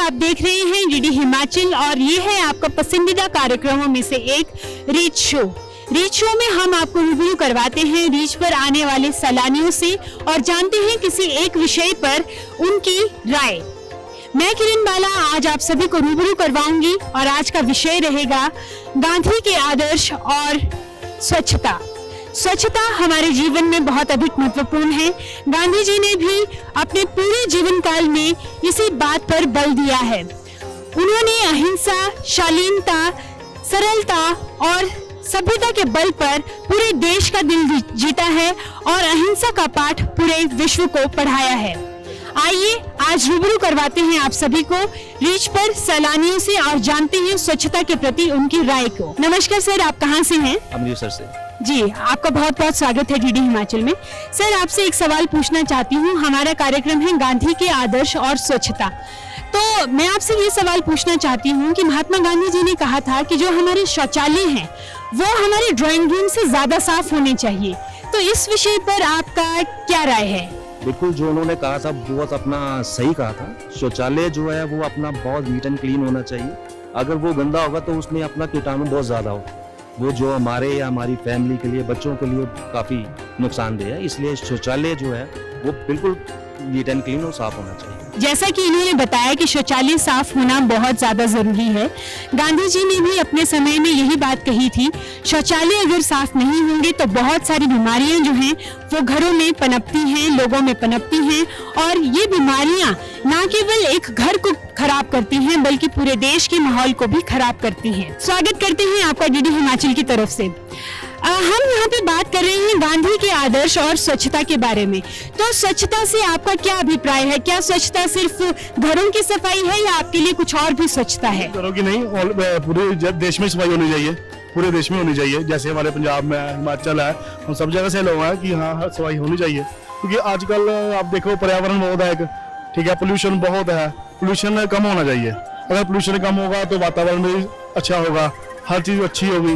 आप देख रहे हैं डीडी हिमाचल और ये है आपका पसंदीदा कार्यक्रमों में से एक रीच शो। रीच शो में हम आपको रिव्यू करवाते हैं रीच पर आने वाले सैलानियों से और जानते हैं किसी एक विषय पर उनकी राय। मैं किरण बाला आज आप सभी को रूबरू करवाऊंगी और आज का विषय रहेगा गांधी के आदर्श और स्वच्छता। स्वच्छता हमारे जीवन में बहुत अधिक महत्वपूर्ण है। गांधी जी ने भी अपने पूरे जीवन काल में इसी बात पर बल दिया है। उन्होंने अहिंसा, शालीनता, सरलता और सभ्यता के बल पर पूरे देश का दिल जीता है और अहिंसा का पाठ पूरे विश्व को पढ़ाया है। आइए आज रूबरू करवाते हैं आप सभी को रीच पर सैलानियों से और जानते हैं स्वच्छता के प्रति उनकी राय को। नमस्कार सर, आप कहां से हैं? अमृतसर से। जी, आपका बहुत बहुत स्वागत है डीडी हिमाचल में। सर, आपसे एक सवाल पूछना चाहती हूँ। हमारा कार्यक्रम है गांधी के आदर्श और स्वच्छता, तो मैं आपसे ये सवाल पूछना चाहती हूँ कि महात्मा गांधी जी ने कहा था कि जो हमारे शौचालय हैं वो हमारे ड्राइंग रूम से ज्यादा साफ होने चाहिए, तो इस विषय पर आपका क्या राय है? बिल्कुल, जो उन्होंने कहा था बहुत अपना सही कहा था। शौचालय जो है वो अपना बहुत नीट एंड क्लीन होना चाहिए। अगर वो गंदा होगा तो उसमें अपना कीटाणु बहुत ज्यादा हो, वो जो हमारे या हमारी फैमिली के लिए, बच्चों के लिए काफी नुकसानदेह है। इसलिए शौचालय जो है वो बिल्कुल नीट एंड क्लीन और साफ होना चाहिए। जैसा कि इन्होंने बताया कि शौचालय साफ होना बहुत ज्यादा जरूरी है। गांधी जी ने भी अपने समय में यही बात कही थी। शौचालय अगर साफ नहीं होंगे तो बहुत सारी बीमारियां जो हैं वो घरों में पनपती हैं, लोगों में पनपती हैं और ये बीमारियां न केवल एक घर को खराब करती हैं बल्कि पूरे देश के माहौल को भी खराब करती हैं। स्वागत करते हैं आपका डीडी हिमाचल की तरफ से। हम यहाँ पे बात कर रहे हैं गांधी के आदर्श और स्वच्छता के बारे में। तो स्वच्छता से आपका क्या अभिप्राय है? क्या स्वच्छता सिर्फ घरों की सफाई है या आपके लिए कुछ और भी स्वच्छता है? घरों की नहीं, पूरे देश में सफाई होनी चाहिए, पूरे देश में होनी चाहिए। जैसे हमारे पंजाब में, हिमाचल है, हम सब जगह से लोग हैं कि हाँ सफाई होनी चाहिए। क्योंकि आजकल आप देखो पर्यावरण बहुत है, ठीक है, पोल्यूशन बहुत है, पोल्यूशन कम होना चाहिए। अगर पोल्यूशन कम होगा तो वातावरण भी अच्छा होगा, हर चीज अच्छी होगी,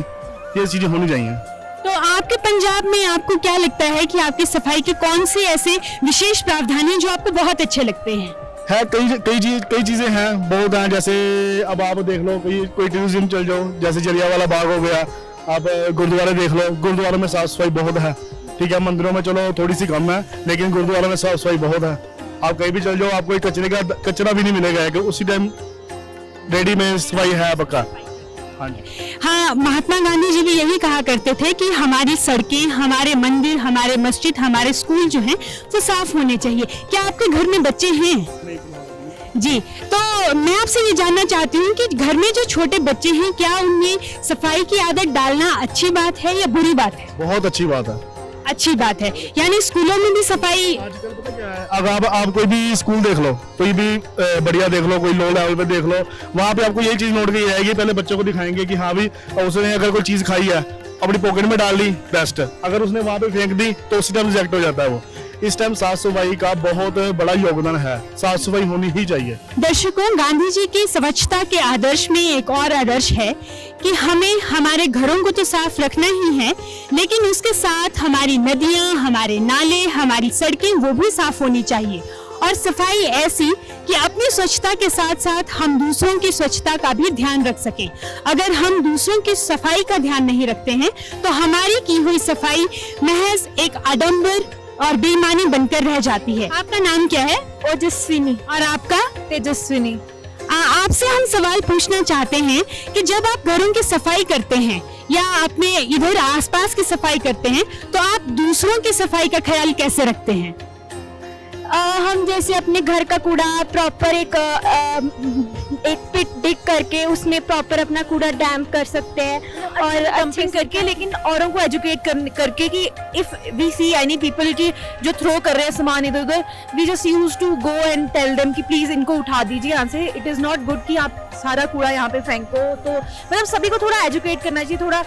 ये चीजें होनी चाहिए। तो आपके पंजाब में आपको क्या लगता है कि आपकी सफाई के कौन से ऐसे विशेष प्रावधान हैं जो आपको बहुत अच्छे लगते हैं? है कई चीजें हैं, बहुत हैं। जैसे अब आप देख लो, कोई टूरिज्म चल जाओ, जैसे जलियांवाला बाग हो गया, आप गुरुद्वारे देख लो, गुरुद्वारों में साफ सफाई बहुत है, ठीक है। मंदिरों में चलो थोड़ी सी कम है, लेकिन गुरुद्वारों में साफ सफाई बहुत है। आप कहीं भी चल जाओ, आपको कचरा भी नहीं मिलेगा, कि उसी टाइम रेडी में सफाई है पक्का। हाँ, महात्मा गांधी जी भी यही कहा करते थे कि हमारी सड़कें, हमारे मंदिर, हमारे मस्जिद, हमारे स्कूल जो हैं वो साफ होने चाहिए। क्या आपके घर में बच्चे हैं? जी, तो मैं आपसे ये जानना चाहती हूँ कि घर में जो छोटे बच्चे हैं क्या उनमें सफाई की आदत डालना अच्छी बात है या बुरी बात है? बहुत अच्छी बात है। अच्छी बात है, यानी स्कूलों में भी सफाई। आजकल पता क्या है, अगर आप कोई भी स्कूल देख लो, कोई भी बढ़िया देख लो, कोई लो लेवल पे देख लो, वहाँ पे आपको यही चीज नोट की जाएगी। पहले बच्चों को दिखाएंगे कि हाँ भी उसने अगर कोई चीज खाई है, अपनी पॉकेट में डाल ली, बेस्ट। अगर उसने वहाँ पे फेंक दी तो उसी टाइम रिजेक्ट हो जाता है वो। इस टाइम साफ सफाई का बहुत बड़ा योगदान है, साफ सफाई होनी ही चाहिए। दर्शकों, गांधी जी की स्वच्छता के आदर्श में एक और आदर्श है कि हमें हमारे घरों को तो साफ रखना ही है, लेकिन उसके साथ हमारी नदियां, हमारे नाले, हमारी सड़कें वो भी साफ होनी चाहिए। और सफाई ऐसी कि अपनी स्वच्छता के साथ साथ हम दूसरों की स्वच्छता का भी ध्यान रख सकें। अगर हम दूसरों की सफाई का ध्यान नहीं रखते हैं तो हमारी की हुई सफाई महज एक आडंबर और बेईमानी बनकर रह जाती है। आपका नाम क्या है? ओजस्विनी। और आपका? तेजस्विनी। आपसे हम सवाल पूछना चाहते हैं कि जब आप घरों की सफाई करते हैं या अपने इधर आसपास की सफाई करते हैं तो आप दूसरों की सफाई का ख्याल कैसे रखते हैं? हम जैसे अपने घर का कूड़ा प्रॉपर एक पिट डिग करके उसमें प्रॉपर अपना कूड़ा डैम्प कर सकते हैं और डंपिंग करके, लेकिन औरों को एजुकेट करके कि if we see any people की जो थ्रो कर रहे हैं सामान इधर उधर, we just use to go and tell them कि प्लीज इनको उठा दीजिए यहाँ से। इट इज नॉट गुड कि आप सारा कूड़ा यहाँ पे फेंको। तो मतलब सभी को थोड़ा एजुकेट करना चाहिए थोड़ा।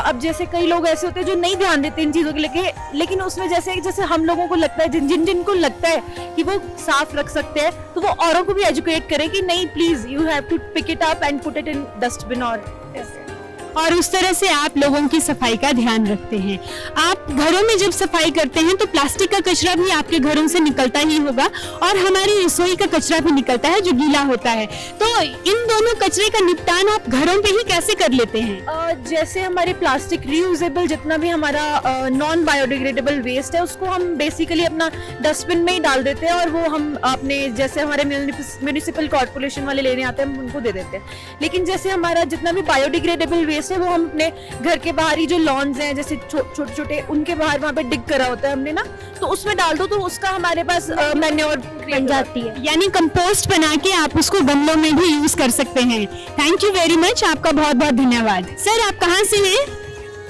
अब जैसे कई लोग ऐसे होते हैं जो नहीं ध्यान देते इन चीजों के लेके, लेकिन उसमें जैसे हम लोगों को लगता है, जिनको लगता है कि वो साफ रख सकते हैं, तो वो औरों को भी एजुकेट करें कि नहीं, please you have to pick it up and put it in dustbin और ऐसे। और उस तरह से आप लोगों की सफाई का ध्यान रखते हैं। आप घरों में जब सफाई करते हैं तो प्लास्टिक का कचरा भी आपके घरों से निकलता ही होगा और हमारी रसोई का कचरा भी निकलता है जो गीला होता है। तो इन दोनों कचरे का निपटान आप घरों पे ही कैसे कर लेते हैं? जैसे हमारे प्लास्टिक रीयूजेबल जितना भी हमारा नॉन बायोडिग्रेडेबल वेस्ट है उसको हम बेसिकली अपना डस्टबिन में ही डाल देते हैं और वो हम अपने जैसे हमारे म्यूनिसिपल कॉर्पोरेशन वाले लेने आते हैं हम उनको दे देते हैं। लेकिन जैसे हमारा जितना भी बायोडिग्रेडेबल वेस्ट है वो हम अपने घर के बाहर ही जो लॉन्स हैं जैसे छोटे छोटे उनके बाहर वहाँ पे डिग करा होता है हमने ना, तो उसमें डाल दो तो उसका हमारे पास मैन्योर बन जाती है, यानी कंपोस्ट बना के आप उसको गमलों में भी यूज कर सकते हैं। थैंक यू वेरी मच, आपका बहुत बहुत धन्यवाद। सर आप कहाँ से हैं?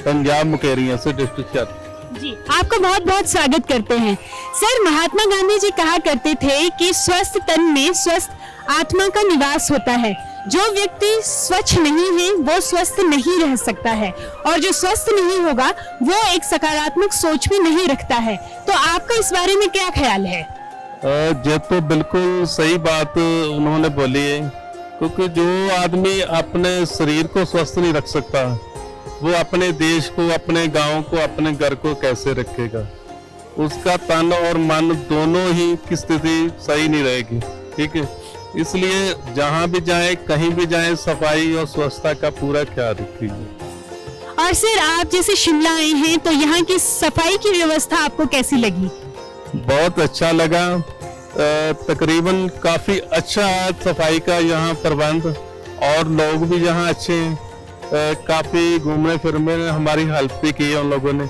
पंजाब मुकेरिया से डिस्ट्रिक्ट जी, आपका बहुत बहुत स्वागत करते हैं। सर महात्मा गांधी जी कहा करते थे कि स्वस्थ तन में स्वस्थ आत्मा का निवास होता है। जो व्यक्ति स्वच्छ नहीं है वो स्वस्थ नहीं रह सकता है और जो स्वस्थ नहीं होगा वो एक सकारात्मक सोच भी नहीं रखता है। तो आपका इस बारे में क्या ख्याल है? ये तो बिल्कुल सही बात उन्होंने बोली है, क्योंकि जो आदमी अपने शरीर को स्वस्थ नहीं रख सकता वो अपने देश को, अपने गांव को, अपने घर को कैसे रखेगा? उसका तन और मन दोनों ही की स्थिति सही नहीं रहेगी। ठीक है, इसलिए जहां भी जाए, कहीं भी जाए, सफाई और स्वच्छता का पूरा ख्याल रखिए। और सर आप जैसे शिमला आए हैं तो यहाँ की सफाई की व्यवस्था आपको कैसी लगी? बहुत अच्छा लगा। तकरीबन काफी अच्छा है सफाई का यहाँ प्रबंध और लोग भी यहाँ अच्छे हैं। काफी घूमने फिरने में हमारी हेल्प भी की है उन लोगों ने।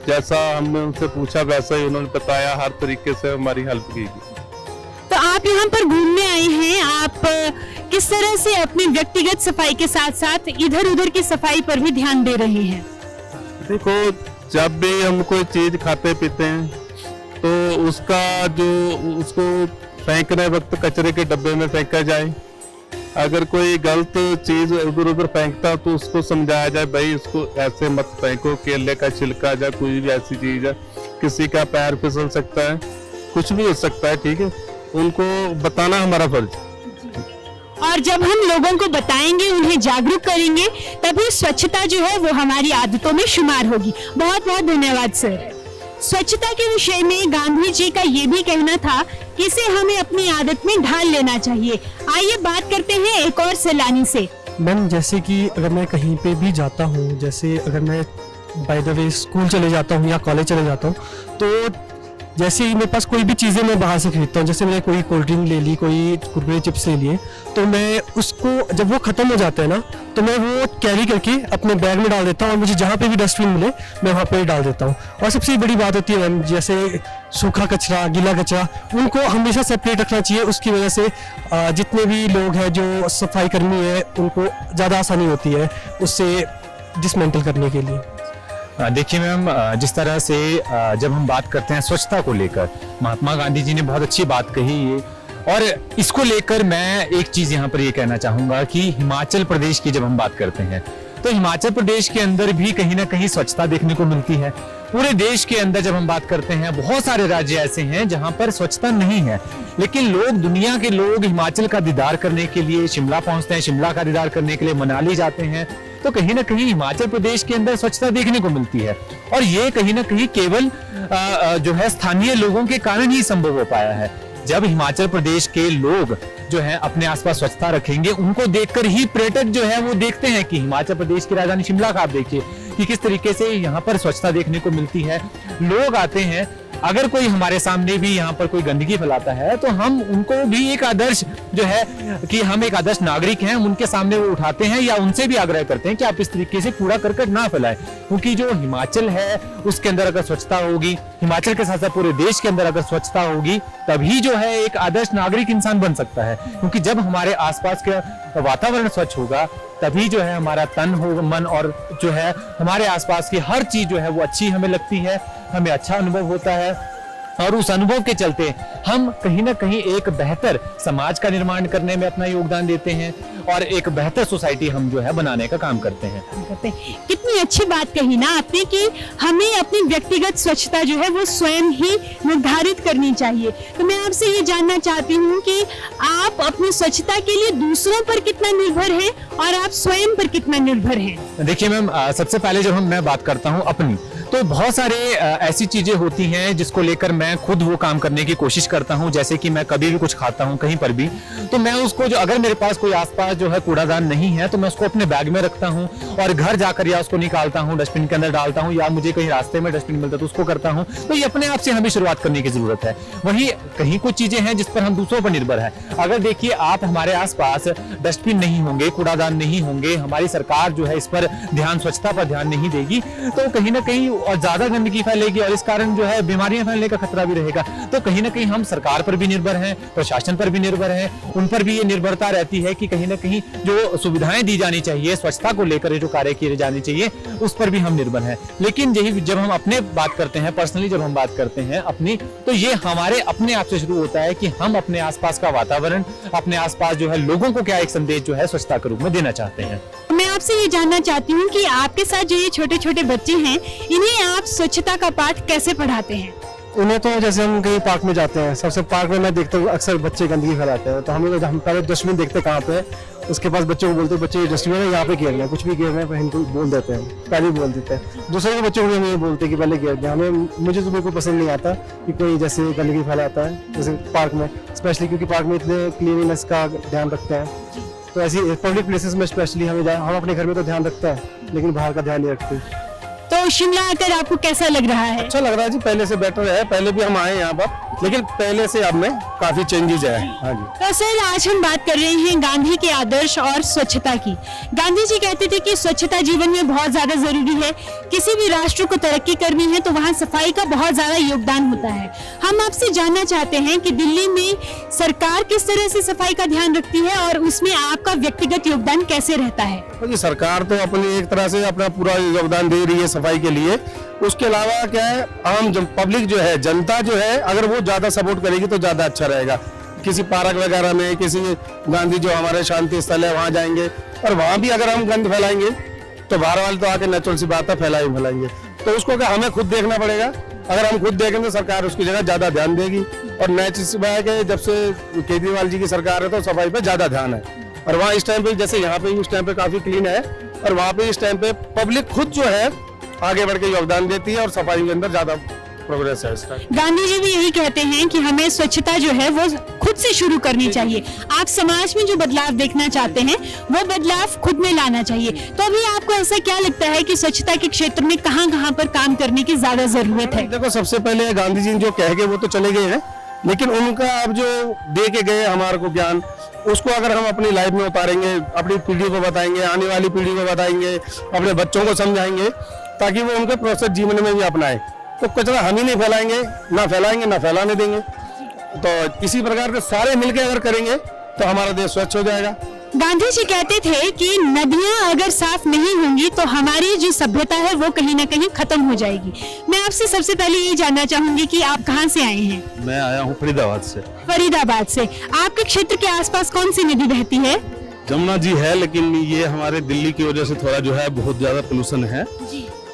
जैसा हमने उनसे पूछा वैसा ही उन्होंने बताया, हर तरीके से हमारी हेल्प की। तो आप यहाँ पर घूमने आए हैं, आप किस तरह से अपनी व्यक्तिगत सफाई के साथ साथ इधर उधर की सफाई पर भी ध्यान दे रहे हैं? देखो, जब भी हम कोई चीज खाते पीते हैं तो उसको फेंकने वक्त कचरे के डब्बे में फेंका जाए। अगर कोई गलत चीज उधर उधर फेंकता तो उसको समझाया जाए, भाई इसको ऐसे मत फेंको, केले का छिलका या कोई भी ऐसी चीज है, किसी का पैर फिसल सकता है, कुछ भी हो सकता है। ठीक है, उनको बताना हमारा फर्ज है। और जब हम लोगों को बताएंगे, उन्हें जागरूक करेंगे, तभी स्वच्छता जो है वो हमारी आदतों में शुमार होगी। बहुत बहुत धन्यवाद सर। स्वच्छता के विषय में गांधी जी का ये भी कहना था कि इसे हमें अपनी आदत में ढाल लेना चाहिए। आइए बात करते हैं एक और सैलानी से। मैम, जैसे कि अगर मैं कहीं पे भी जाता हूँ, जैसे अगर मैं बाय द वे स्कूल चले जाता हूँ या कॉलेज चले जाता हूँ, तो जैसे ही मेरे पास कोई भी चीज़ें मैं बाहर से खरीदता हूँ, जैसे मैंने कोई कोल्ड ड्रिंक ले ली, कोई कुरकुरे चिप्स ले लिए, तो मैं उसको जब वो ख़त्म हो जाते हैं ना तो मैं वो कैरी करके अपने बैग में डाल देता हूँ और मुझे जहाँ पे भी डस्टबिन मिले मैं वहाँ पे डाल देता हूँ। और सबसे बड़ी बात होती है मैम, जैसे सूखा कचरा, गीला कचरा, उनको हमेशा सेपरेट रखना चाहिए। उसकी वजह से जितने भी लोग हैं जो सफाई कर्मी है उनको ज़्यादा आसानी होती है उससे डिसमेंटल करने के लिए। देखिए मैम, जिस तरह से जब हम बात करते हैं स्वच्छता को लेकर, महात्मा गांधी जी ने बहुत अच्छी बात कही है और इसको लेकर मैं एक चीज यहाँ पर ये कहना चाहूंगा कि हिमाचल प्रदेश की जब हम बात करते हैं तो हिमाचल प्रदेश के अंदर भी कहीं ना कहीं स्वच्छता देखने को मिलती है। पूरे देश के अंदर जब हम बात करते हैं बहुत सारे राज्य ऐसे हैं जहां पर स्वच्छता नहीं है, लेकिन लोग, दुनिया के लोग हिमाचल का दीदार करने के लिए शिमला पहुंचते हैं, शिमला का दीदार करने के लिए मनाली जाते हैं। तो कहीं ना कहीं हिमाचल प्रदेश के अंदर स्वच्छता देखने को मिलती है और ये कहीं ना कहीं केवल जो है स्थानीय लोगों के कारण ही संभव हो पाया है। जब हिमाचल प्रदेश के लोग जो है अपने आसपास स्वच्छता रखेंगे, उनको देखकर ही पर्यटक जो है वो देखते हैं कि हिमाचल प्रदेश की राजधानी शिमला का आप देखिए कि किस तरीके से यहाँ पर स्वच्छता देखने को मिलती है। लोग आते हैं, अगर कोई हमारे सामने भी यहाँ पर कोई गंदगी फैलाता है तो हम उनको भी एक आदर्श जो है कि हम एक आदर्श नागरिक हैं, उनके सामने वो उठाते हैं या उनसे भी आग्रह करते हैं कि आप इस तरीके से कूड़ा करकट ना फैलाएं। क्योंकि जो हिमाचल है उसके अंदर अगर स्वच्छता होगी, हिमाचल के साथ साथ पूरे देश के अंदर अगर स्वच्छता होगी, तभी जो है एक आदर्श नागरिक इंसान बन सकता है। क्योंकि जब हमारे आसपास का वातावरण स्वच्छ होगा तभी जो है हमारा तन हो, मन और जो है हमारे आसपास की हर चीज जो है वो अच्छी हमें लगती है, हमें अच्छा अनुभव होता है। और उस अनुभव के चलते हम कहीं ना कहीं एक बेहतर समाज का निर्माण करने में अपना योगदान देते हैं और एक बेहतर सोसाइटी हम जो है बनाने का काम करते हैं। कितनी अच्छी बात कही ना आपने कि हमें अपनी व्यक्तिगत स्वच्छता जो है वो स्वयं ही निर्धारित करनी चाहिए। तो मैं आपसे ये जानना चाहती हूँ कि आप अपनी स्वच्छता के लिए दूसरों पर कितना निर्भर हैं और आप स्वयं पर कितना निर्भर हैं? देखिए मैम, सबसे पहले जब मैं बात करता हूँ अपनी, तो बहुत सारे ऐसी चीजें होती हैं जिसको लेकर मैं खुद वो काम करने की कोशिश करता हूं। जैसे कि मैं कभी भी कुछ खाता हूं कहीं पर भी, तो मैं उसको जो, अगर मेरे पास कोई आसपास जो है कूड़ादान नहीं है तो मैं उसको अपने बैग में रखता हूं और घर जाकर या उसको निकालता हूं, डस्टबिन के अंदर डालता हूं, या मुझे कहीं रास्ते में डस्टबिन मिलता है तो उसको करता हूं। तो ये अपने आप से हमें शुरुआत करने की जरूरत है। वहीं कहीं कुछ चीजें हैं जिस पर हम दूसरों पर निर्भर है। अगर देखिए आप हमारे आसपास डस्टबिन नहीं होंगे, कूड़ादान नहीं होंगे, हमारी सरकार जो है इस पर ध्यान, स्वच्छता पर ध्यान नहीं देगी, तो कहीं ना कहीं और ज्यादा गंदगी फैलेगी और इस कारण जो है बीमारियां फैलने का खतरा भी रहेगा। तो कहीं ना कहीं हम सरकार पर भी निर्भर हैं, प्रशासन पर भी निर्भर हैं, उन पर भी ये निर्भरता रहती है कि कहीं ना कहीं जो सुविधाएं दी जानी चाहिए, स्वच्छता को लेकर जो कार्य किए जाने चाहिए, उस पर भी हम निर्भर हैं। लेकिन यही जब हम अपने बात करते हैं, पर्सनली जब हम बात करते हैं अपनी, तो ये हमारे अपने आप से शुरू होता है कि हम अपने आसपास का वातावरण, अपने आसपास जो है लोगों को क्या एक संदेश जो है स्वच्छता के रूप में देना चाहते हैं। मैं आपसे ये जानना चाहती हूँ कि आपके साथ जो ये छोटे छोटे बच्चे हैं, इन्हें आप स्वच्छता का पाठ कैसे पढ़ाते हैं? उन्हें तो जैसे हम कहीं पार्क में जाते हैं, सबसे पार्क में मैं देखता हूँ अक्सर बच्चे गंदगी फैलाते हैं, तो हम पहले डस्टबिन देखते हैं कहाँ पे है, उसके पास बच्चों को बोलते हैं बच्चे ये डस्टबिन है, यहाँ पे गिरना है, कुछ भी गिरना है इनको बोल देते हैं, पहले बोल देते हैं। दूसरे के बच्चों को भी हमें बोलते हैं कि पहले गिर गया। मुझे तो बिल्कुल पसंद नहीं आता कि कोई जैसे गंदगी फैलाता है, जैसे पार्क में स्पेशली, क्योंकि पार्क में इतने क्लीनिनेस का ध्यान रखते हैं। तो ऐसी पब्लिक प्लेसेस में स्पेशली हम अपने घर में तो ध्यान रखते हैं लेकिन बाहर का ध्यान नहीं रखते। तो शिमला आकर आपको कैसा लग रहा है? अच्छा लग रहा है जी, पहले से बेटर है। पहले भी हम आए यहाँ पर, लेकिन पहले से अब में काफी चेंजेस है। हाँ जी। तो सर, आज हम बात कर रहे हैं गांधी के आदर्श और स्वच्छता की। गांधी जी कहते थे कि स्वच्छता जीवन में बहुत ज्यादा जरूरी है। किसी भी राष्ट्र को तरक्की करनी है तो वहाँ सफाई का बहुत ज्यादा योगदान होता है। हम आपसे जानना चाहते हैं कि दिल्ली में सरकार किस तरह से सफाई का ध्यान रखती है और उसमें आपका व्यक्तिगत योगदान कैसे रहता है? जी, सरकार तो अपनी एक तरह से अपना पूरा योगदान दे रही है सफाई के लिए। उसके अलावा क्या है, आम पब्लिक जो है, जनता जो है, अगर वो ज्यादा सपोर्ट करेगी तो ज्यादा अच्छा रहेगा। किसी पार्क वगैरह में, किसी गांधी जो हमारे शांति स्थल है वहाँ जाएंगे, और वहाँ भी अगर हम गंद फैलाएंगे तो बाहर वाले तो आके नेचुरल सी बात है फैलाएंगे। तो उसको क्या हमें खुद देखना पड़ेगा। अगर हम खुद देखेंगे तो सरकार उसकी जगह ज्यादा ध्यान देगी। और नेचुरल सी बात है कि जब से केजरीवाल जी की सरकार है तो सफाई पे ज्यादा ध्यान है। और वहाँ इस टाइम पे, जैसे यहाँ पे इस टाइम पे काफी क्लीन है, और वहाँ पे इस टाइम पे पब्लिक खुद जो है आगे बढ़ के योगदान देती है और सफाई के अंदर ज्यादा प्रोग्रेस है इसका। गांधी जी भी यही कहते हैं कि हमें स्वच्छता जो है वो खुद से शुरू करनी चाहिए। आप समाज में जो बदलाव देखना चाहते हैं वो बदलाव खुद में लाना चाहिए। तो अभी आपको ऐसा क्या लगता है कि स्वच्छता के क्षेत्र में कहाँ पर काम करने की ज्यादा जरूरत है? देखो, सबसे पहले गांधी जी जो कह गए वो तो चले गए हैं, लेकिन उनका अब जो दे के गए हमारे को ज्ञान, उसको अगर हम अपनी लाइफ में उतारेंगे, अपनी पीढ़ी को बताएंगे, आने वाली पीढ़ी को बताएंगे, अपने बच्चों को समझाएंगे, ताकि वो उनके प्रोसेस जीवन में भी अपनाएं, तो कचरा हम ही नहीं फैलाएंगे, ना फैलाने देंगे। तो इसी प्रकार के सारे मिलकर अगर करेंगे तो हमारा देश स्वच्छ हो जाएगा। गांधी जी कहते थे कि नदियां अगर साफ नहीं होंगी तो हमारी जो सभ्यता है वो कहीं ना कहीं खत्म हो जाएगी। मैं आपसे सबसे पहले ये जानना चाहूंगी कि आप कहां से आए हैं? मैं आया हूँ फरीदाबाद से। फरीदाबाद से। आपके क्षेत्र के आसपास कौन सी नदी बहती है? जमुना जी है, लेकिन ये हमारे दिल्ली की वजह से थोड़ा जो है बहुत ज्यादा पोल्यूशन है।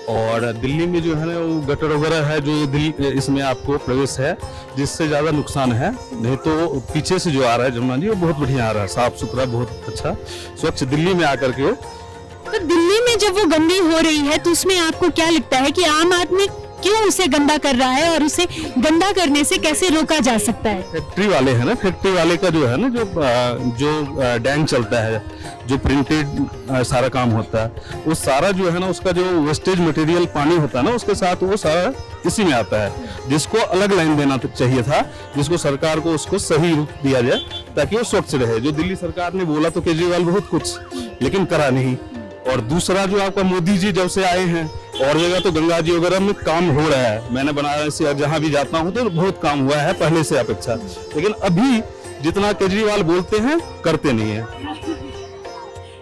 और दिल्ली में जो है ना वो गटर वगैरह है जो दिल्ली इसमें आपको प्रवेश है, जिससे ज्यादा नुकसान है। नहीं तो पीछे से जो आ रहा है जमुना जी वो बहुत बढ़िया आ रहा है, साफ सुथरा, बहुत अच्छा स्वच्छ दिल्ली में आकर के। तो दिल्ली में जब वो गंदी हो रही है तो उसमें आपको क्या लगता है कि आम आदमी क्यों उसे गंदा कर रहा है और उसे गंदा करने से कैसे रोका जा सकता है? फैक्ट्री वाले है ना, फैक्ट्री वाले का जो है ना, जो डैंग चलता है, जो प्रिंटेड सारा काम होता है, वो सारा जो है ना उसका जो वेस्टेज मटेरियल पानी होता है ना उसके साथ वो सारा इसी में आता है, जिसको अलग लाइन देना चाहिए था, जिसको सरकार को उसको सही रूप दिया जाए ताकि वो स्वच्छ रहे। जो दिल्ली सरकार ने बोला तो केजरीवाल बहुत कुछ, लेकिन करा नहीं। और दूसरा जो आपका मोदी जी जब से आए हैं और जगह तो गंगा जी वगैरह में काम हो रहा है। मैंने बनारस से जहाँ भी जाता हूँ तो बहुत काम हुआ है पहले से अपेक्षा, लेकिन अभी जितना केजरीवाल बोलते हैं करते नहीं है।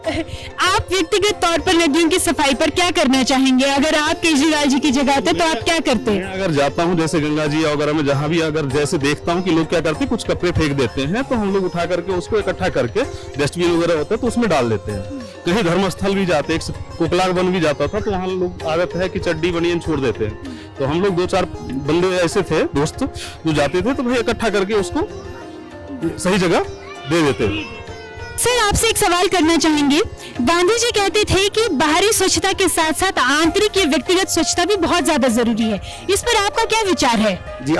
आप व्यक्तिगत तौर पर नदियों की सफाई पर क्या करना चाहेंगे? अगर आप केजरीवाल जी की जगह थे तो आप क्या करते? मैं अगर जाता हूँ जैसे गंगा जी वगैरह में, जहाँ भी अगर जैसे देखता हूँ कि लोग क्या करते हैं, कुछ कपड़े फेंक देते हैं, तो हम लोग उठा करके उसको इकट्ठा करके डस्टबिन वगैरह होता है तो उसमें डाल देते हैं। कहीं धर्मस्थल भी जाते हैं, कोकला वन भी जाता था तो वहाँ लोग आदत है कि चड्डी बनियान छोड़ देते हैं, तो हम लोग 2-4 बंदे ऐसे थे दोस्त जो जाते थे तो भाई इकट्ठा करके उसको सही जगह दे देते हैं। सर, आपसे एक सवाल करना चाहेंगे। गांधी जी कहते थे कि बाहरी स्वच्छता के साथ साथ आंतरिक या व्यक्तिगत स्वच्छता भी बहुत ज्यादा जरूरी है। इस पर आपका क्या विचार है? जी,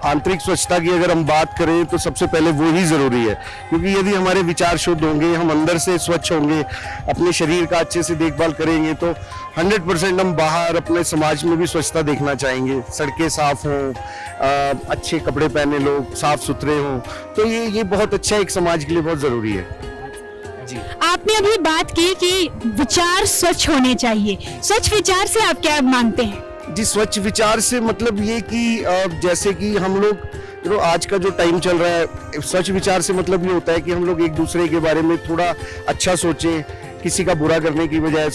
आंतरिक स्वच्छता की अगर हम बात करें तो सबसे पहले वो ही जरूरी है, क्योंकि यदि हमारे विचार शुद्ध होंगे, हम अंदर से स्वच्छ होंगे, अपने शरीर का अच्छे से देखभाल करेंगे तो 100% हम बाहर अपने समाज में भी स्वच्छता देखना चाहेंगे। सड़कें साफ हों, अच्छे कपड़े पहने लोग, साफ सुथरे हों, तो ये बहुत अच्छा एक समाज के लिए बहुत जरूरी है। आपने अभी बात की कि विचार स्वच्छ होने चाहिए। स्वच्छ विचार से आप क्या मानते हैं? जी, स्वच्छ विचार से मतलब ये कि जैसे कि हम लोग आज का जो टाइम चल रहा है, स्वच्छ विचार से मतलब ये होता है कि हम लोग एक दूसरे के बारे में थोड़ा अच्छा सोचें, किसी का बुरा करने की बजाय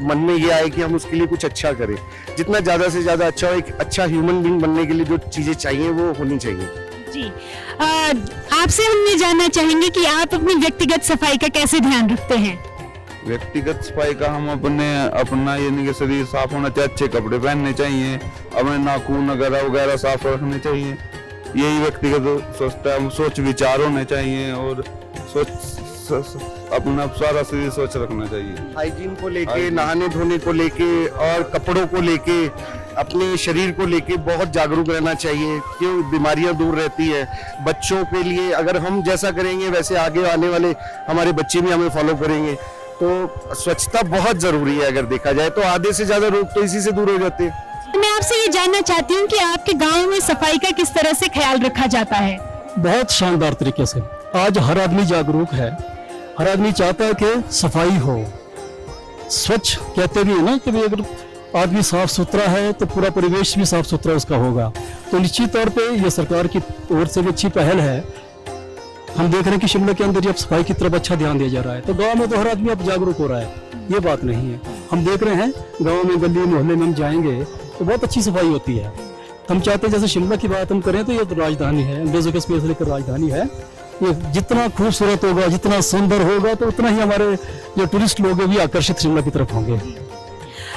मन में ये आए कि हम उसके लिए कुछ अच्छा करें। जितना ज़्यादा से ज़्यादा अच्छा हो, एक अच्छा ह्यूमन बीइंग बनने के लिए जो चीज़ें चाहिए वो होनी चाहिए। जी, आपसे हम ये जानना चाहेंगे कि आप अपनी व्यक्तिगत सफाई का कैसे ध्यान रखते हैं? व्यक्तिगत सफाई का हम अपना यानी कि शरीर साफ होना चाहिए, अच्छे कपड़े पहनने चाहिए, अपने नाखून वगैरह साफ रखने चाहिए, यही व्यक्तिगत स्वच्छता। स्वच्छ विचार होने चाहिए और अपना सारा शरीर स्वच्छ रखना चाहिए। हाइजीन को लेके, नहाने धोने को लेके और कपड़ों को लेके, अपने शरीर को लेके बहुत जागरूक रहना चाहिए, क्यों बीमारियां दूर रहती है। बच्चों के लिए अगर हम जैसा करेंगे वैसे आगे आने वाले हमारे बच्चे भी हमें फॉलो करेंगे, तो स्वच्छता बहुत जरूरी है। अगर देखा जाए तो आधे से ज्यादा रोग तो इसी से दूर हो जाते हैं। मैं आपसे ये जानना चाहती हूँ कि आपके गांव में सफाई का किस तरह से ख्याल रखा जाता है? बहुत शानदार तरीके से। आज हर आदमी जागरूक है, हर आदमी चाहता है कि सफाई हो। स्वच्छ कहते भी है ना कि अगर आदमी साफ सुथरा है तो पूरा परिवेश भी साफ सुथरा उसका होगा। तो निश्चित तौर पे ये सरकार की ओर से भी अच्छी पहल है। हम देख रहे हैं कि शिमला के अंदर अब सफाई की तरफ अच्छा ध्यान दिया जा रहा है, तो गांव में तो हर आदमी अब जागरूक हो रहा है, ये बात नहीं है। हम देख रहे हैं गांव में, गली मोहल्ले में हम जाएंगे तो बहुत अच्छी सफाई होती है। हम चाहते हैं जैसे शिमला की बात हम करें तो ये तो राजधानी है, अंग्रेजों के स्पेशल एक राजधानी है। ये जितना खूबसूरत होगा, जितना सुंदर होगा, तो उतना ही हमारे जो टूरिस्ट लोग हैं भी आकर्षित शिमला की तरफ होंगे।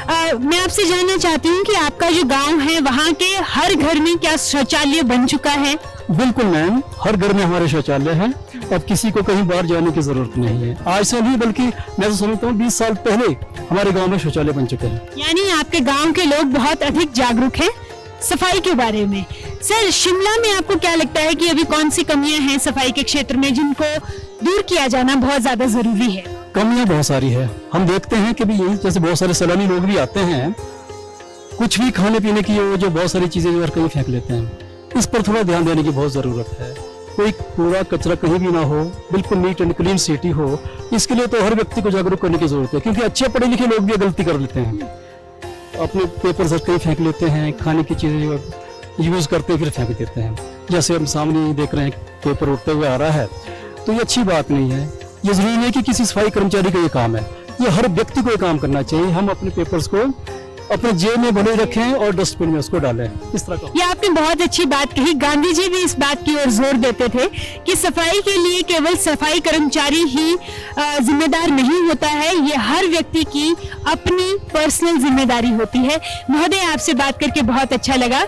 मैं आपसे जानना चाहती हूँ कि आपका जो गांव है वहाँ के हर घर में क्या शौचालय बन चुका है? बिल्कुल मैम, हर घर में हमारे शौचालय हैं। अब किसी को कहीं बाहर जाने की जरूरत नहीं है। आज से नहीं बल्कि मैं तो समझता हूँ 20 साल पहले हमारे गांव में शौचालय बन चुके हैं। यानी आपके गांव के लोग बहुत अधिक जागरूक हैं सफाई के बारे में। सर, शिमला में आपको क्या लगता है कि अभी कौन सी कमियां हैं सफाई के क्षेत्र में जिनको दूर किया जाना बहुत ज्यादा जरूरी है? कमियां बहुत सारी है। हम देखते हैं कि भी जैसे बहुत सारे सैलानी लोग भी आते हैं, कुछ भी खाने पीने की जो बहुत सारी चीजें जो कहीं फेंक लेते हैं, इस पर थोड़ा ध्यान देने की बहुत जरूरत है। कोई कूड़ा कचरा कहीं भी ना हो, बिल्कुल नीट एंड क्लीन सिटी हो। इसके लिए तो हर व्यक्ति को जागरूक करने की जरूरत है, क्योंकि अच्छे पढ़े लिखे लोग भी गलती कर लेते हैं, अपने पेपर सब कहीं फेंक लेते हैं, खाने की चीजें यूज करते फिर फेंक देते हैं। जैसे हम सामने देख रहे हैं पेपर उठते हुए आ रहा है, तो ये अच्छी बात नहीं है। ये जरूरी नहीं कि किसी सफाई कर्मचारी का ये काम है, ये हर व्यक्ति को ये काम करना चाहिए। हम अपने पेपर्स को अपने जेब में भले रखें और डस्टबिन में उसको डालें, इस तरह का। ये आपने बहुत अच्छी बात कही। गांधी जी भी इस बात की ओर जोर देते थे कि सफाई के लिए केवल सफाई कर्मचारी ही जिम्मेदार नहीं होता है, ये हर व्यक्ति की अपनी पर्सनल जिम्मेदारी होती है। महोदय, आपसे बात करके बहुत अच्छा लगा।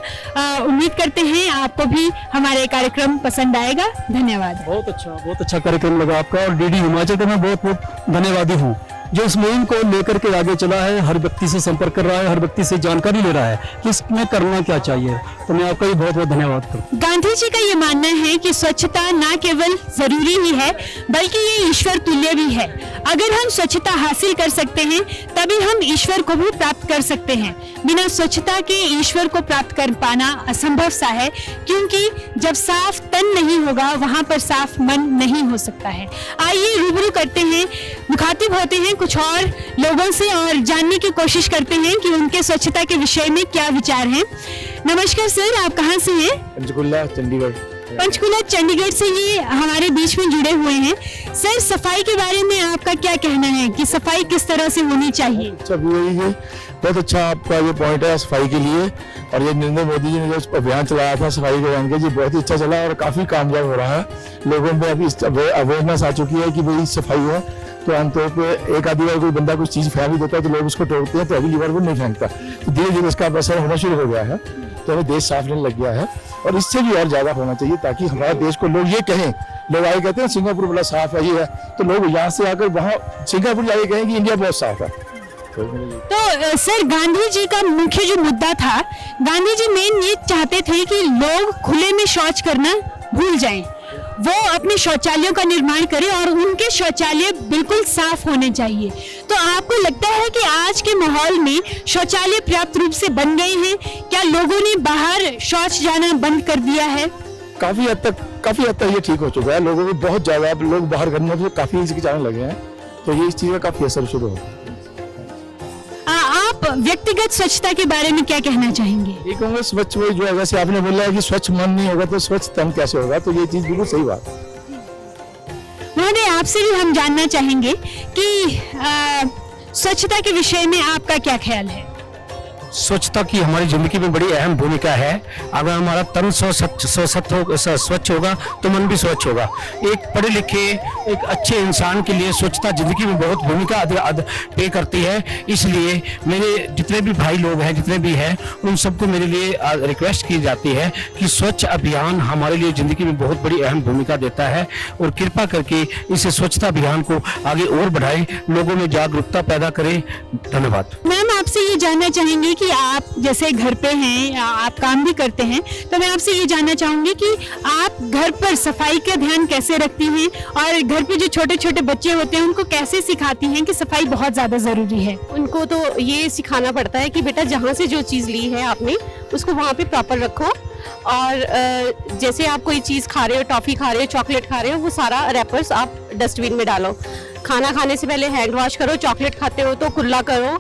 उम्मीद करते हैं आपको भी हमारे कार्यक्रम पसंद आएगा। धन्यवाद। बहुत अच्छा कार्यक्रम लगा आपका, और डीडी हिमाचल का मैं बहुत बहुत धन्यवादी हूँ जो इस मुहिम को लेकर के आगे चला है, हर व्यक्ति से संपर्क कर रहा है, हर व्यक्ति से जानकारी ले रहा है कि इसमें करना क्या चाहिए। तो मैं आपका भी बहुत बहुत धन्यवाद करता हूँ। गांधी जी का ये मानना है कि स्वच्छता न केवल जरूरी ही है बल्कि ये ईश्वर तुल्य भी है। अगर हम स्वच्छता हासिल कर सकते हैं तभी हम ईश्वर को भी प्राप्त कर सकते हैं। बिना स्वच्छता के ईश्वर को प्राप्त कर पाना असंभव सा है, क्योंकि जब साफ तन नहीं होगा वहां पर साफ मन नहीं हो सकता है। आइए रूबरू करते हैं, मुखातिब होते हैं कुछ और लोगों से और जानने की कोशिश करते हैं कि उनके स्वच्छता के विषय में क्या विचार हैं। नमस्कार सर, आप कहाँ से हैं? पंचकुला, चंडीगढ़। पंचकुला चंडीगढ़ से ये हमारे बीच में जुड़े हुए हैं। सर, सफाई के बारे में आपका क्या कहना है कि सफाई किस तरह से होनी चाहिए? अच्छा, वही है, बहुत अच्छा आपका ये पॉइंट है सफाई के लिए। और ये नरेंद्र मोदी जी ने जो अभियान चलाया था सफाई के अभियान के, जी बहुत ही अच्छा चला और काफी कामयाब हो रहा है। लोगों में अभी अवेयरनेस आ चुकी है कि भाई सफाई है, तो आमतौर पर एक आधी बार कोई बंदा कुछ चीज फेंक भी देता है तो लोग उसको टोकते हैं, तो अगली बार वो नहीं फेंकता। तो धीरे धीरे इसका असर होना शुरू हो गया है, तो हमें देश साफ रहने लग गया है। और इससे भी और ज्यादा होना चाहिए ताकि हमारे देश को लोग ये कहें, लोग आगे कहते हैं सिंगापुर बड़ा साफ है, ये है, तो लोग यहाँ से आकर वहाँ सिंगापुर जाके कहें कि इंडिया बहुत साफ है। तो सर, गांधी जी का मुख्य जो मुद्दा था, गांधी जी मेन ये चाहते थे कि लोग खुले में शौच करना भूल जाएं, वो अपने शौचालयों का निर्माण करें और उनके शौचालय बिल्कुल साफ होने चाहिए। तो आपको लगता है कि आज के माहौल में शौचालय पर्याप्त रूप से बन गए हैं? क्या लोगों ने बाहर शौच जाना बंद कर दिया है? काफी हद तक ये ठीक हो चुका है। लोगों को बहुत ज्यादा लोग बाहर करने में काफी हिचकिचाने लगे हैं, तो ये इस चीज का काफी असर शुरू हो। आप व्यक्तिगत स्वच्छता के बारे में क्या कहना चाहेंगे? ये कहूँगा स्वच्छ वही जो है, वैसे आपने बोला है कि स्वच्छ मन नहीं होगा तो स्वच्छ तन कैसे होगा, तो ये चीज बिल्कुल सही बात है। महोदय, आपसे भी हम जानना चाहेंगे कि स्वच्छता के विषय में आपका क्या ख्याल है? स्वच्छता की हमारी जिंदगी में बड़ी अहम भूमिका है। अगर हमारा तन स्वच्छ होगा तो मन भी स्वच्छ होगा। एक पढ़े लिखे एक अच्छे इंसान के लिए स्वच्छता जिंदगी में बहुत भूमिका प्ले करती है। इसलिए मेरे जितने भी भाई लोग हैं, जितने भी हैं, उन सबको मेरे लिए रिक्वेस्ट की जाती है कि स्वच्छ अभियान हमारे लिए जिंदगी में बहुत बड़ी अहम भूमिका देता है और कृपा करके इस स्वच्छता अभियान को आगे और बढ़ाएं, लोगों में जागरूकता पैदा करें। धन्यवाद। मैम, आपसे ये जानना चाहेंगे कि आप जैसे घर पे हैं, आप काम भी करते हैं, तो मैं आपसे ये जानना चाहूंगी कि आप घर पर सफाई का ध्यान कैसे रखती हैं और घर पे जो छोटे छोटे बच्चे होते हैं उनको कैसे सिखाती हैं कि सफाई बहुत ज्यादा जरूरी है? उनको तो ये सिखाना पड़ता है कि बेटा जहाँ से जो चीज़ ली है आपने उसको वहाँ पे प्रॉपर रखो। और जैसे आप कोई चीज़ खा रहे हो, टॉफ़ी खा रहे हो, चॉकलेट खा रहे हो, वो सारा रैपर्स आप डस्टबिन में डालो। खाना खाने से पहले हैंड वॉश करो, चॉकलेट खाते हो तो कुल्ला करो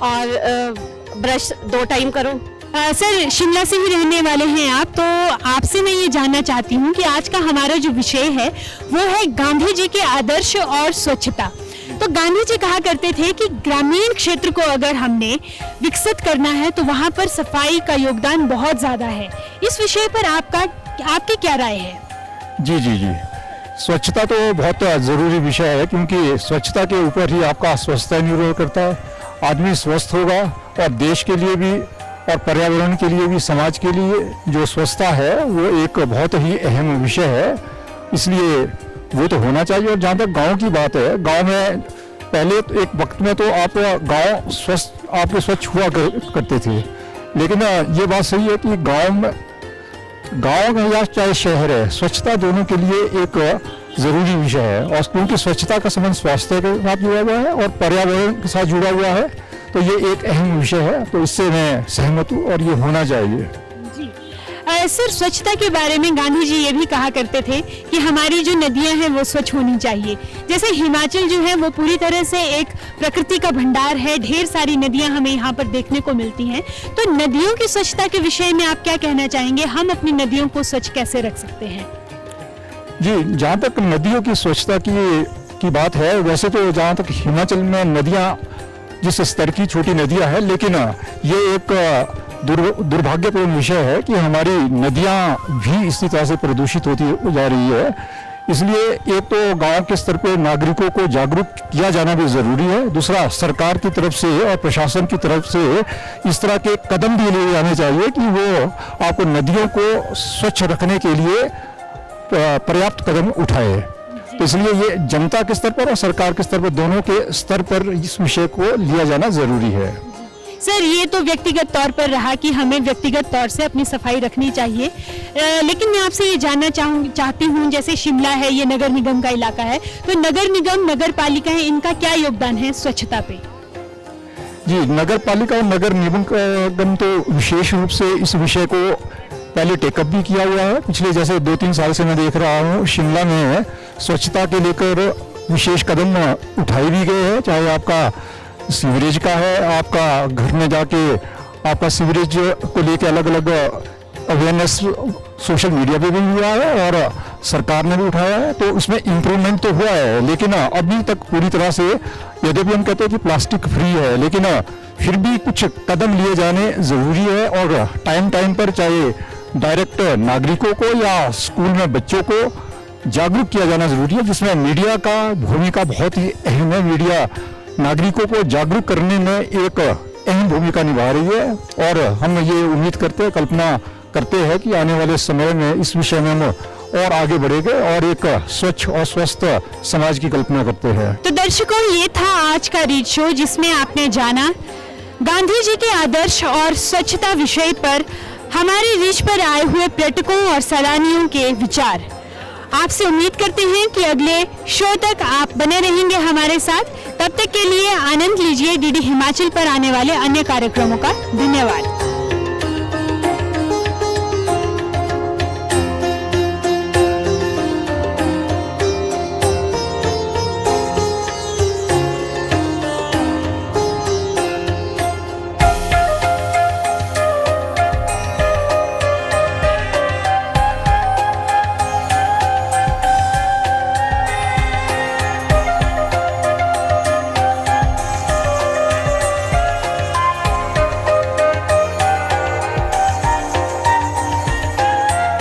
और ब्रश 2 टाइम करो। सर, शिमला से ही रहने वाले हैं आप, तो आपसे मैं ये जानना चाहती हूँ कि आज का हमारा जो विषय है वो है गांधी जी के आदर्श और स्वच्छता। तो गांधी जी कहा करते थे कि ग्रामीण क्षेत्र को अगर हमने विकसित करना है तो वहाँ पर सफाई का योगदान बहुत ज्यादा है। इस विषय पर आपकी क्या राय है? जी, स्वच्छता तो बहुत जरूरी विषय है, क्योंकि स्वच्छता के ऊपर ही आपका स्वस्थता निर्भर करता है। आदमी स्वस्थ होगा और देश के लिए भी और पर्यावरण के लिए भी, समाज के लिए जो स्वच्छता है वो एक बहुत ही अहम विषय है, इसलिए वो तो होना चाहिए। और जहाँ तक गांव की बात है, गांव में पहले तो एक वक्त में तो आप गांव स्वच्छ हुआ करते थे, लेकिन ये बात सही है कि गांव में या चाहे शहर है, स्वच्छता दोनों के लिए एक जरूरी विषय है। और क्योंकि स्वच्छता का संबंध स्वास्थ्य के साथ जुड़ा हुआ है और पर्यावरण के साथ जुड़ा हुआ है, तो ये एक अहम विषय है, तो इससे मैं सहमत हूँ और ये होना चाहिए। जी सर, स्वच्छता के बारे में गांधी जी ये भी कहा करते थे कि हमारी जो नदियां हैं वो स्वच्छ होनी चाहिए। जैसे हिमाचल जो है वो पूरी तरह से एक प्रकृति का भंडार है, ढेर सारी नदियां हमें यहाँ पर देखने को मिलती हैं। तो नदियों की स्वच्छता के विषय में आप क्या कहना चाहेंगे? हम अपनी नदियों को स्वच्छ कैसे रख सकते हैं? जी, जहाँ तक नदियों की स्वच्छता की बात है, वैसे तो जहाँ तक हिमाचल में नदियाँ जिस स्तर की छोटी नदियाँ हैं, लेकिन ये एक दुर्भाग्यपूर्ण विषय है कि हमारी नदियाँ भी इसी तरह से प्रदूषित होती जा रही है। इसलिए एक तो गांव के स्तर पे नागरिकों को जागरूक किया जाना भी जरूरी है, दूसरा सरकार की तरफ से और प्रशासन की तरफ से इस तरह के कदम भी लिए जाने चाहिए कि वो आपको नदियों को स्वच्छ रखने के लिए पर्याप्त कदम उठाए। तो इसलिए ये जनता के स्तर पर और सरकार के स्तर पर, दोनों के स्तर पर इस विषय को लिया जाना जरूरी है। सर, ये तो व्यक्तिगत तौर पर रहा कि हमें व्यक्तिगत तौर से अपनी सफाई रखनी चाहिए, लेकिन मैं आपसे ये जानना चाहती हूँ, जैसे शिमला है, ये नगर निगम का इलाका है, तो नगर निगम, नगर पालिका है, इनका क्या योगदान है स्वच्छता पे? जी, नगर पालिका और नगर निगम तो विशेष रूप से इस विषय को पहले टेकअप भी किया हुआ है। पिछले जैसे 2-3 साल से मैं देख रहा हूँ शिमला में स्वच्छता के लेकर विशेष कदम उठाए भी गए हैं, चाहे आपका सीवरेज का है, आपका घर में जाके आपका सीवरेज को लेकर अलग अलग अवेयरनेस सोशल मीडिया पे भी हुआ है और सरकार ने भी उठाया है, तो उसमें इम्प्रूवमेंट तो हुआ है, लेकिन अभी तक पूरी तरह से, यद्यपि हम कहते हैं कि प्लास्टिक फ्री है, लेकिन फिर भी कुछ कदम लिए जाने ज़रूरी है। और टाइम टाइम पर चाहे डायरेक्ट नागरिकों को या स्कूल में बच्चों को जागरूक किया जाना ज़रूरी है, जिसमें मीडिया का भूमिका बहुत ही अहम है। मीडिया नागरिकों को जागरूक करने में एक अहम भूमिका निभा रही है और हम ये उम्मीद करते हैं, कल्पना करते हैं कि आने वाले समय में इस विषय में हम और आगे बढ़ेंगे और एक स्वच्छ और स्वस्थ समाज की कल्पना करते हैं। तो दर्शकों, ये था आज का रीच शो, जिसमें आपने जाना गांधी जी के आदर्श और स्वच्छता विषय पर हमारे रीच पर आए हुए पर्यटकों और सैलानियों के विचार। आपसे उम्मीद करते हैं कि अगले शो तक आप बने रहेंगे हमारे साथ। तब तक के लिए आनंद लीजिए डीडी हिमाचल पर आने वाले अन्य कार्यक्रमों का। धन्यवाद।